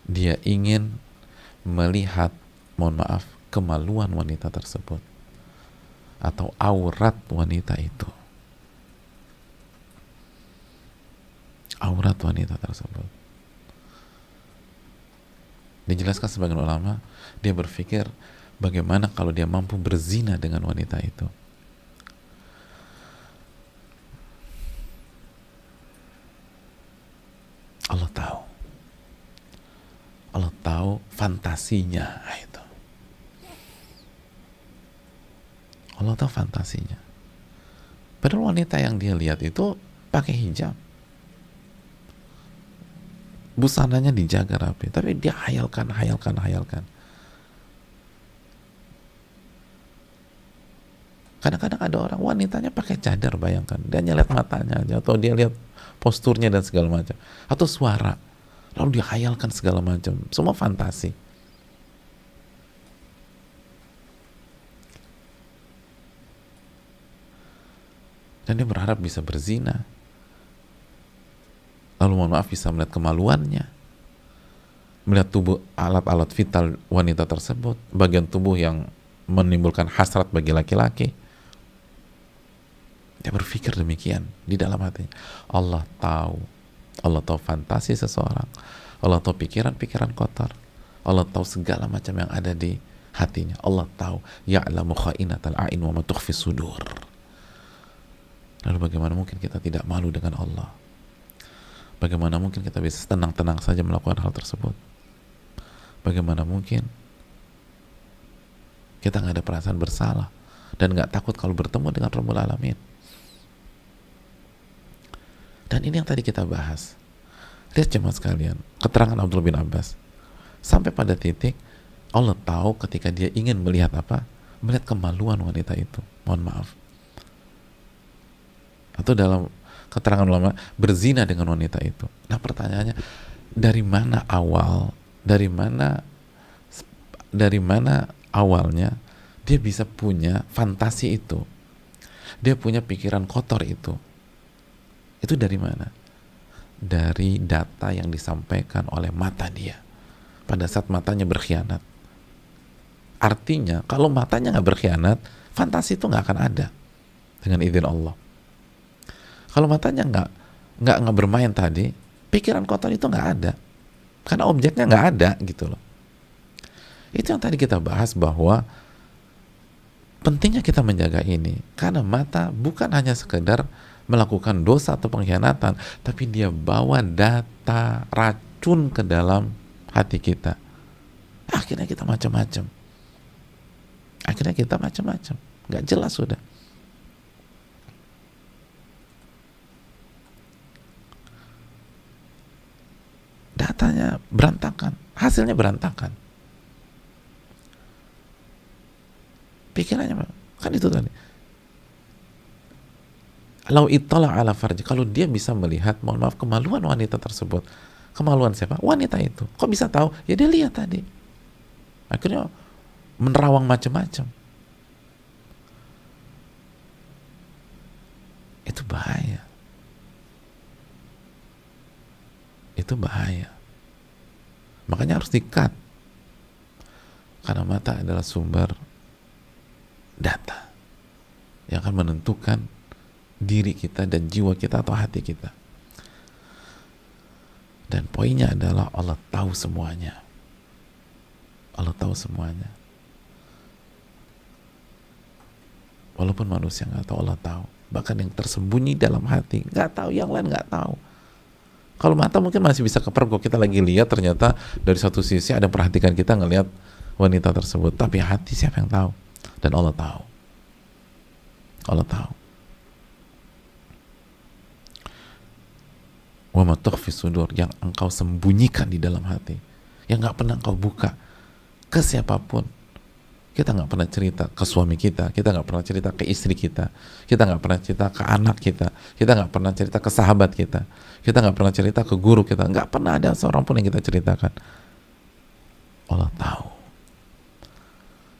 dia ingin melihat, mohon maaf, kemaluan wanita tersebut atau aurat wanita itu, aurat wanita tersebut. Dijelaskan sebagian ulama, dia berpikir bagaimana kalau dia mampu berzina dengan wanita itu. Allah tahu. Allah tahu fantasinya itu. Allah tahu fantasinya. Padahal wanita yang dia lihat itu pakai hijab, busananya dijaga rapi, tapi dia hayalkan. Kadang-kadang ada orang wanitanya pakai cadar, bayangkan, dia lihat matanya aja, atau dia lihat posturnya dan segala macam, atau suara, lalu dia hayalkan segala macam, semua fantasi. Dan dia berharap bisa berzina, lalu mohon maaf bisa melihat kemaluannya, melihat tubuh, alat-alat vital wanita tersebut, bagian tubuh yang menimbulkan hasrat bagi laki-laki. Dia berpikir demikian di dalam hatinya. Allah tahu fantasi seseorang, Allah tahu pikiran-pikiran kotor, Allah tahu segala macam yang ada di hatinya. Allah tahu, ya'lamu kha'inatal a'in wa ma tukhfi sudur. Lalu bagaimana mungkin kita tidak malu dengan Allah? Bagaimana mungkin kita bisa tenang-tenang saja melakukan hal tersebut? Bagaimana mungkin kita nggak ada perasaan bersalah dan nggak takut kalau bertemu dengan Rabbul Alamin? Dan ini yang tadi kita bahas. Lihat jemaah sekalian, keterangan Abdullah bin Abbas sampai pada titik Allah tahu ketika dia ingin melihat apa? Melihat kemaluan wanita itu. Mohon maaf. Atau dalam keterangan ulama, berzina dengan wanita itu. Nah pertanyaannya, dari mana awalnya dia bisa punya fantasi itu, dia punya pikiran kotor itu dari mana? Dari data yang disampaikan oleh mata dia pada saat matanya berkhianat. Artinya kalau matanya nggak berkhianat, fantasi itu nggak akan ada dengan izin Allah. Kalau matanya nggak bermain tadi, pikiran kotor itu nggak ada, karena objeknya nggak ada gitu loh. Itu yang tadi kita bahas, bahwa pentingnya kita menjaga ini, karena mata bukan hanya sekedar melakukan dosa atau pengkhianatan, tapi dia bawa data racun ke dalam hati kita. Akhirnya kita macam-macam. Nggak jelas sudah. Datanya berantakan, hasilnya berantakan. Pikirannya kan itu tadi. Lau ittala ala farji, kalau dia bisa melihat, mohon maaf, kemaluan wanita tersebut. Kemaluan siapa? Wanita itu. Kok bisa tahu? Ya dia lihat tadi. Akhirnya menerawang macam-macam. Itu bahaya. Makanya harus di-cut. Karena mata adalah sumber data yang akan menentukan diri kita dan jiwa kita atau hati kita. Dan poinnya adalah Allah tahu semuanya. Walaupun manusia nggak tahu, Allah tahu. Bahkan yang tersembunyi dalam hati nggak tahu, yang lain nggak tahu. Kalau mata mungkin masih bisa kepergok, kita lagi lihat ternyata dari satu sisi ada perhatikan kita ngelihat wanita tersebut, tapi hati siapa yang tahu? Dan Allah tahu. Wa ma tukhfi sudur, yang engkau sembunyikan di dalam hati, yang nggak pernah engkau buka, ke siapapun. Kita nggak pernah cerita ke suami kita nggak pernah cerita ke istri kita nggak pernah cerita ke anak kita nggak pernah cerita ke sahabat kita nggak pernah cerita ke guru kita, nggak pernah ada seorang pun yang kita ceritakan. Allah tahu.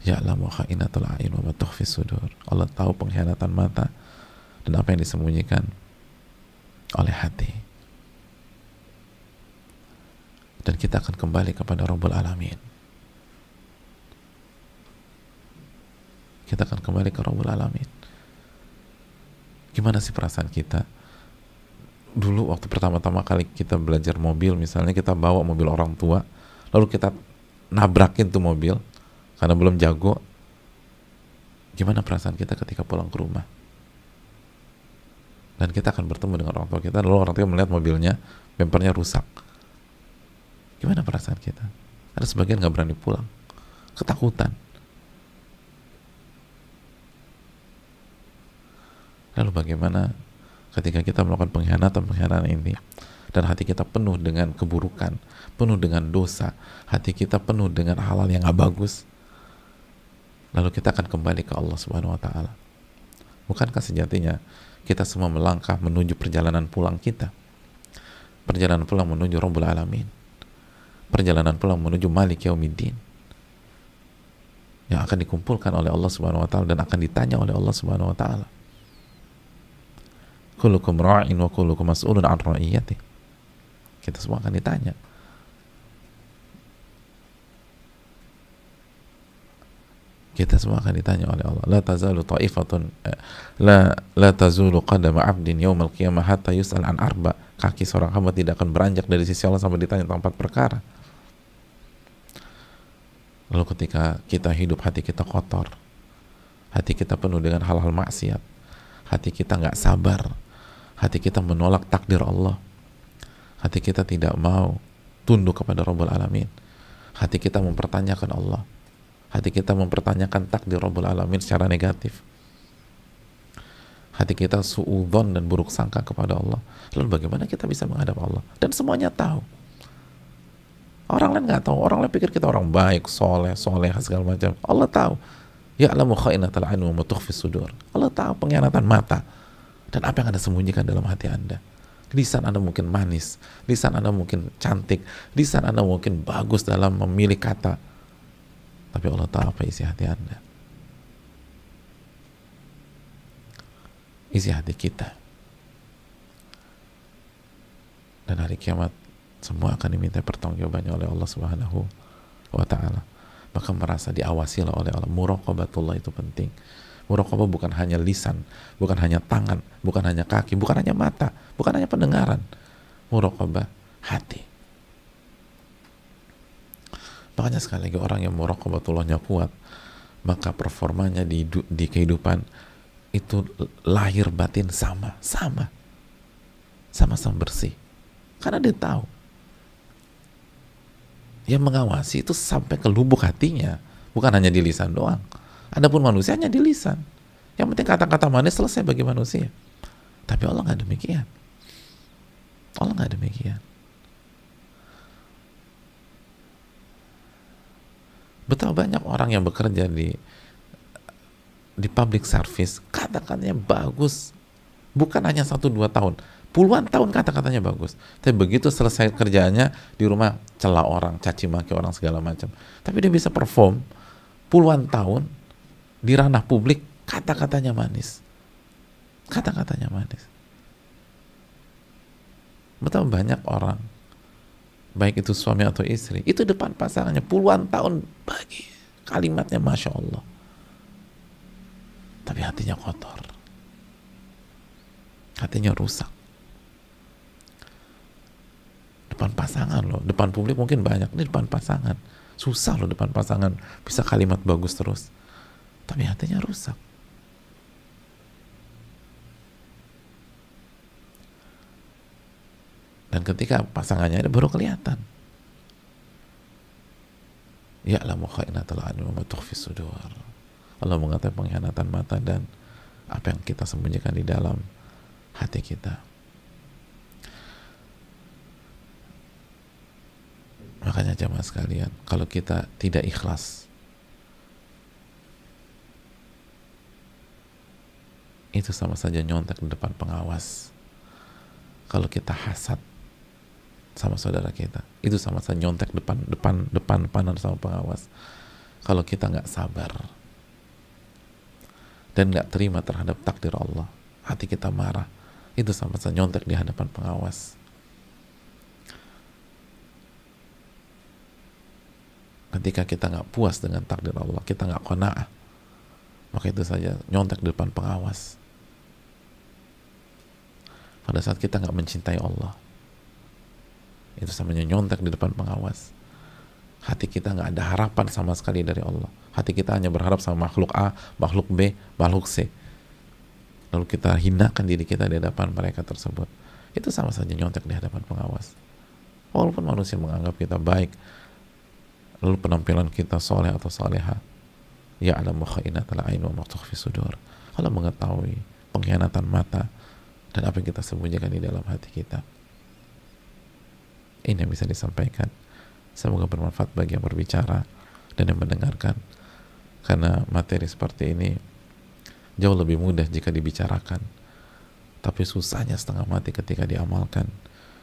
Ya'lamu kha'inatul a'yun wa ma tukhfis sudur. Allah tahu pengkhianatan mata dan apa yang disembunyikan oleh hati. Dan kita akan kembali kepada Rabbul Alamin. Kita akan kembali ke Rabbul Alamin. Gimana sih perasaan kita? Dulu waktu pertama-tama kali kita belajar mobil, misalnya kita bawa mobil orang tua, lalu kita nabrakin tuh mobil karena belum jago. Gimana perasaan kita ketika pulang ke rumah? Dan kita akan bertemu dengan orang tua kita, lalu orang tua melihat mobilnya, bempernya rusak. Gimana perasaan kita? Ada sebagian nggak berani pulang, ketakutan. Lalu bagaimana ketika kita melakukan pengkhianatan ini dan hati kita penuh dengan keburukan, penuh dengan dosa, hati kita penuh dengan hal-hal yang gak bagus, lalu kita akan kembali ke Allah Subhanahu wa Ta'ala. Bukankah sejatinya kita semua melangkah menuju perjalanan pulang kita, perjalanan pulang menuju Rabbul Alamin, perjalanan pulang menuju Malik Yaumiddin, yang akan dikumpulkan oleh Allah Subhanahu wa Ta'ala dan akan ditanya oleh Allah Subhanahu wa Ta'ala. Kullukum ra'in wa kullukum mas'ulun an ra'iyati. Kita semua akan ditanya. Kita semua akan ditanya oleh Allah. La tazalu ta'ifatun la tazulu qadama 'abdin yaumal qiyamah hatta yus'al an arba. Kaki seorang hamba tidak akan beranjak dari sisi Allah sampai ditanya tentang 4 perkara. Lalu ketika kita hidup, hati kita kotor, hati kita penuh dengan hal-hal maksiat, hati kita nggak sabar, hati kita menolak takdir Allah, hati kita tidak mau tunduk kepada Rabbul Alamin, hati kita mempertanyakan Allah, hati kita mempertanyakan takdir Rabbul Alamin secara negatif, hati kita suudzon dan buruk sangka kepada Allah. Lalu bagaimana kita bisa menghadap Allah? Dan semuanya tahu. Orang lain nggak tahu, orang lain pikir kita orang baik, soleh segala macam. Allah tahu. Ya'lamu kha'inatal a'yun wa ma tukhfis sudur. Allah tahu pengkhianatan mata dan apa yang Anda sembunyikan dalam hati Anda. Lisan Anda mungkin manis, lisan Anda mungkin cantik, lisan Anda mungkin bagus dalam memilih kata, tapi Allah tahu apa isi hati Anda, isi hati kita. Dan hari kiamat semua akan diminta pertanggungjawabannya oleh Allah Subhanahu wa Ta'ala. Maka merasa diawasi oleh Allah. Muraqabatullah itu penting. Muraqabah bukan hanya lisan, bukan hanya tangan, bukan hanya kaki, bukan hanya mata, bukan hanya pendengaran. Muraqabah hati. Makanya sekali lagi orang yang muraqabatullahnya kuat, maka performanya di kehidupan itu lahir batin sama-sama bersih. Karena dia tahu yang mengawasi itu sampai ke lubuk hatinya, bukan hanya di lisan doang. Adapun manusia hanya di lisan. Yang penting kata-kata manis selesai bagi manusia. Tapi Allah nggak demikian. Allah nggak demikian. Betapa banyak orang yang bekerja di public service, kata-katanya bagus, bukan hanya 1-2 tahun, puluhan tahun kata-katanya bagus, tapi begitu selesai kerjaannya di rumah cela orang, caci maki orang segala macam. Tapi dia bisa perform puluhan tahun di ranah publik, kata-katanya manis, kata-katanya manis. Betapa banyak orang, baik itu suami atau istri, itu depan pasangannya puluhan tahun bagi kalimatnya Masya Allah, tapi hatinya kotor, hatinya rusak. Depan pasangan loh, depan publik mungkin banyak, ini depan pasangan susah loh, depan pasangan bisa kalimat bagus terus, tapi hatinya rusak. Dan ketika pasangannya ada baru kelihatan. Ya'lamu kha'inatal a'yun wa ma tukhfis sudur. Allah mengatakan pengkhianatan mata dan apa yang kita sembunyikan di dalam hati kita. Makanya jamaah sekalian, kalau kita tidak ikhlas, itu sama saja nyontek di depan pengawas. Kalau kita hasad sama saudara kita, itu sama saja nyontek depan sama pengawas. Kalau kita nggak sabar dan nggak terima terhadap takdir Allah, hati kita marah, itu sama saja nyontek di hadapan pengawas. Ketika kita nggak puas dengan takdir Allah, kita nggak qanaah, maka itu saja nyontek di depan pengawas. Pada saat kita nggak mencintai Allah, itu samanya nyontek di depan pengawas. Hati kita nggak ada harapan sama sekali dari Allah. Hati kita hanya berharap sama makhluk A, makhluk B, makhluk C. Lalu kita hinakan diri kita di hadapan mereka tersebut. Itu sama saja nyontek di hadapan pengawas. Walaupun manusia menganggap kita baik, lalu penampilan kita soleh atau soleha, ya'lamu kha'inatal a'yun wa ma tukhfi sudur. Allah mengetahui pengkhianatan mata dan apa yang kita sembunyikan di dalam hati kita. Ini yang bisa disampaikan. Semoga bermanfaat bagi yang berbicara dan yang mendengarkan, karena materi seperti ini jauh lebih mudah jika dibicarakan, tapi susahnya setengah mati ketika diamalkan.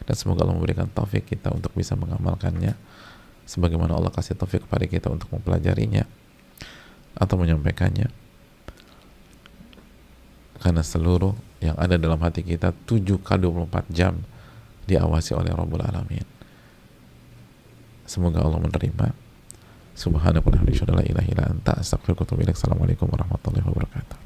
Dan semoga Allah memberikan taufik kita untuk bisa mengamalkannya sebagaimana Allah kasih taufik kepada kita untuk mempelajarinya atau menyampaikannya, karena seluruh yang ada dalam hati kita 7x24 jam diawasi oleh Rabbul Alamin. Semoga Allah menerima. Subhanakallahumma wa bihamdika, la ilaha illa anta, astaghfiruka wa atubu ilaik. Assalamualaikum warahmatullahi wabarakatuh.